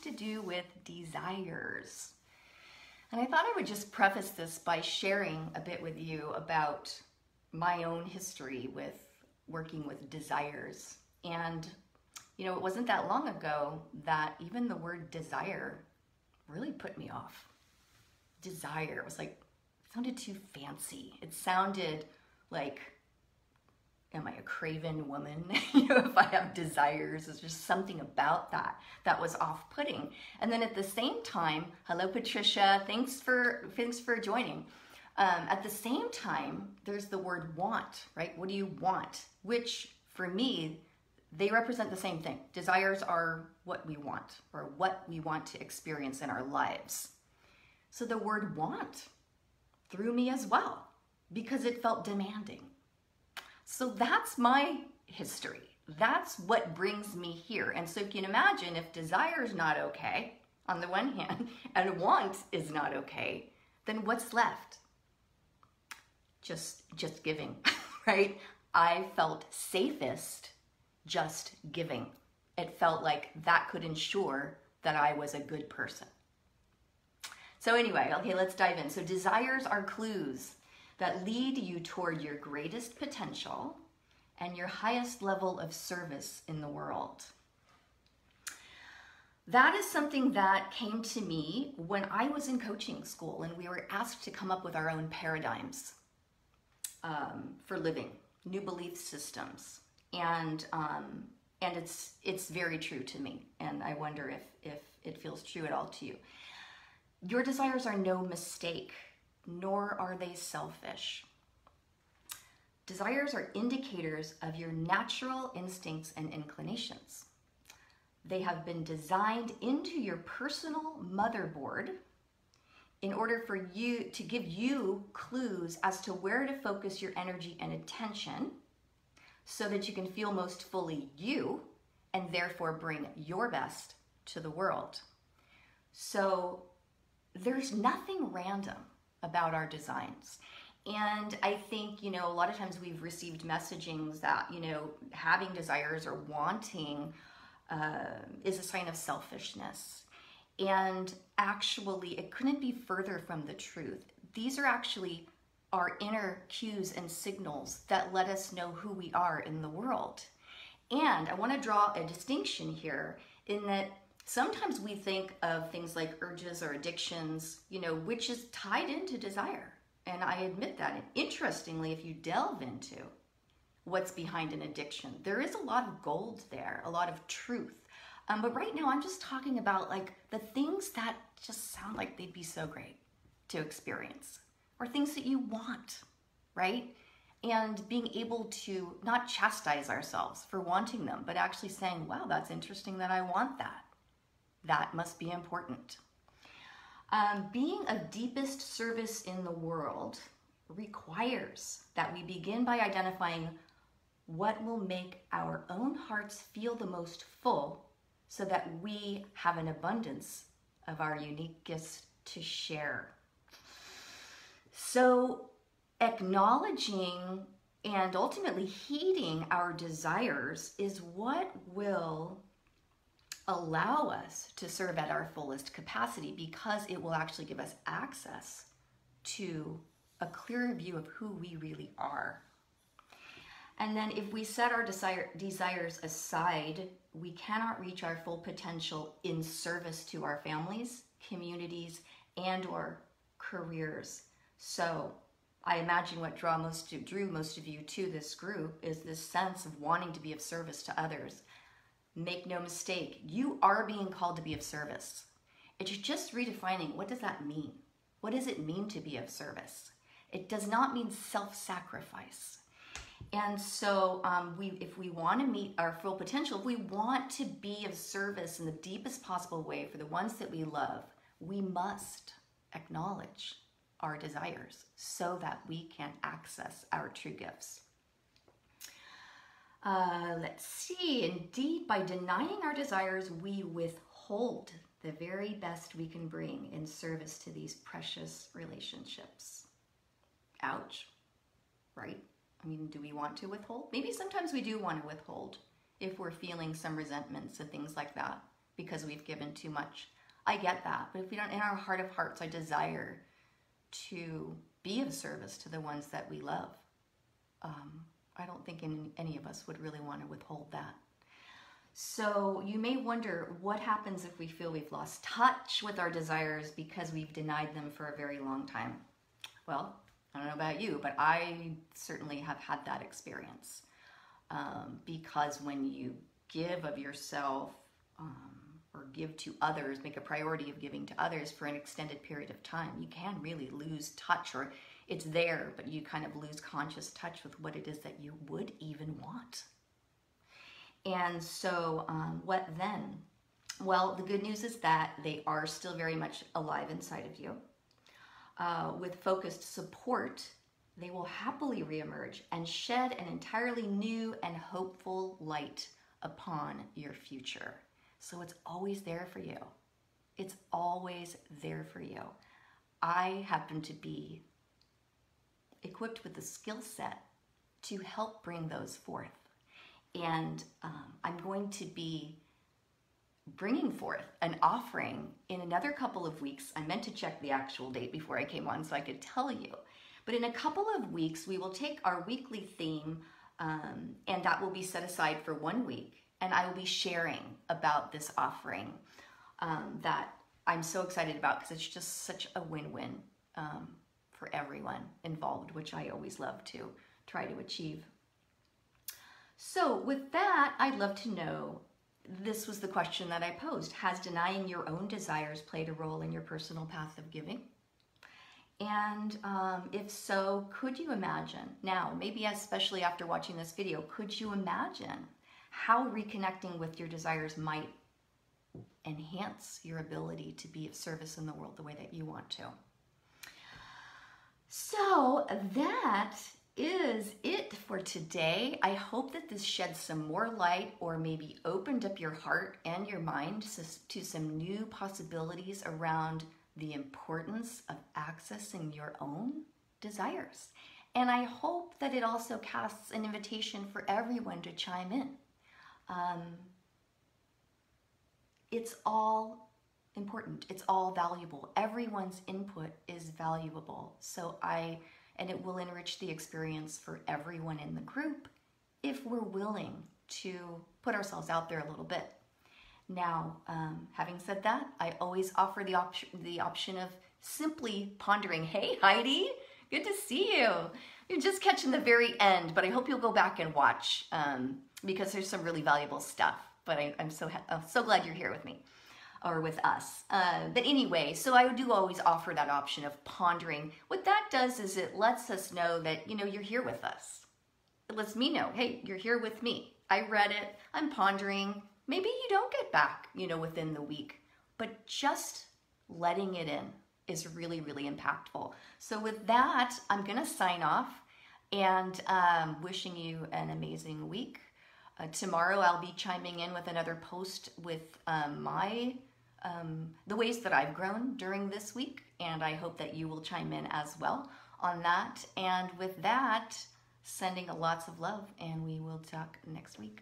to do with desires. And I thought I would just preface this by sharing a bit with you about my own history with working with desires. And, you know, it wasn't that long ago that even the word desire really put me off. Desire was like, it sounded too fancy. It sounded like, am I a craven woman? You know, if I have desires, there's just something about that that was off-putting. And then at the same time, hello Patricia, thanks for joining. At the same time, there's the word want, right? What do you want? Which for me, they represent the same thing. Desires are what we want, or what we want to experience in our lives. So the word want threw me as well because it felt demanding. So that's my history. That's what brings me here. And so you can imagine if desire is not okay, on the one hand, and want is not okay, then what's left? Just giving, right? I felt safest just giving. It felt like that could ensure that I was a good person. So anyway, okay, let's dive in. So desires are clues that lead you toward your greatest potential and your highest level of service in the world. That is something that came to me when I was in coaching school and we were asked to come up with our own paradigms for living, new belief systems. And it's very true to me. And I wonder if it feels true at all to you. Your desires are no mistake, nor are they selfish. Desires are indicators of your natural instincts and inclinations. They have been designed into your personal motherboard in order for you to give you clues as to where to focus your energy and attention so that you can feel most fully you and therefore bring your best to the world. So there's nothing random about our designs. And I think, you know, a lot of times we've received messagings that, you know, having desires or wanting is a sign of selfishness. And actually, it couldn't be further from the truth. These are actually our inner cues and signals that let us know who we are in the world. And I want to draw a distinction here in that sometimes we think of things like urges or addictions, you know, which is tied into desire. And I admit that. And interestingly, if you delve into what's behind an addiction, there is a lot of gold there, a lot of truth. But right now I'm just talking about like the things that just sound like they'd be so great to experience, or things that you want, right? And being able to not chastise ourselves for wanting them, but actually saying, wow, that's interesting that I want that. That must be important. Being of deepest service in the world requires that we begin by identifying what will make our own hearts feel the most full so that we have an abundance of our unique gifts to share. So acknowledging and ultimately heeding our desires is what will allow us to serve at our fullest capacity, because it will actually give us access to a clearer view of who we really are. And then if we set our desires aside, we cannot reach our full potential in service to our families, communities, and or careers. So I imagine what drew most of you to this group is this sense of wanting to be of service to others. Make no mistake, you are being called to be of service. It's just redefining, what does that mean? What does it mean to be of service? It does not mean self-sacrifice. And so if we want to meet our full potential, if we want to be of service in the deepest possible way for the ones that we love, we must acknowledge our desires so that we can access our true gifts. Let's see, indeed, by denying our desires, we withhold the very best we can bring in service to these precious relationships. Ouch, right? I mean, do we want to withhold? Maybe sometimes we do want to withhold if we're feeling some resentments and things like that. because we've given too much. I get that, but if we don't, in our heart of hearts, I desire to be of service to the ones that we love. I don't think any of us would really want to withhold that. So you may wonder what happens if we feel we've lost touch with our desires because we've denied them for a very long time. Well, I don't know about you, but I certainly have had that experience. Because when you give of yourself or give to others, make a priority of giving to others for an extended period of time, you can really lose touch, or it's there, but you kind of lose conscious touch with what it is that you would even want. And so what then? Well, the good news is that they are still very much alive inside of you. With focused support, they will happily reemerge and shed an entirely new and hopeful light upon your future. So it's always there for you. It's always there for you. I happen to be equipped with the skill set to help bring those forth. And I'm going to be bringing forth an offering in another couple of weeks. I meant to check the actual date before I came on so I could tell you. But in a couple of weeks, we will take our weekly theme and that will be set aside for 1 week. And I will be sharing about this offering that I'm so excited about because it's just such a win-win for everyone involved, which I always love to try to achieve. So with that, I'd love to know, this was the question that I posed. Has denying your own desires played a role in your personal path of giving? And if so, could you imagine, now, maybe especially after watching this video, could you imagine how reconnecting with your desires might enhance your ability to be of service in the world the way that you want to? So that is it for today. I hope that this shed some more light or maybe opened up your heart and your mind to some new possibilities around the importance of accessing your own desires. And I hope that it also casts an invitation for everyone to chime in. It's all important. It's all valuable. Everyone's input is valuable. And it will enrich the experience for everyone in the group if we're willing to put ourselves out there a little bit. Now, having said that, I always offer the option of simply pondering, hey Heidi, good to see you. You're just catching the very end, but I hope you'll go back and watch because there's some really valuable stuff. But I'm so glad you're here with me. Or with us. But anyway, so I do always offer that option of pondering. What that does is it lets us know that, you're here with us. It lets me know, hey, you're here with me. I read it, I'm pondering. Maybe you don't get back, within the week, but just letting it in is really, really impactful. So with that, I'm gonna sign off and wishing you an amazing week. Tomorrow I'll be chiming in with another post with the ways that I've grown during this week, and I hope that you will chime in as well on that. And with that, sending lots of love, and we will talk next week.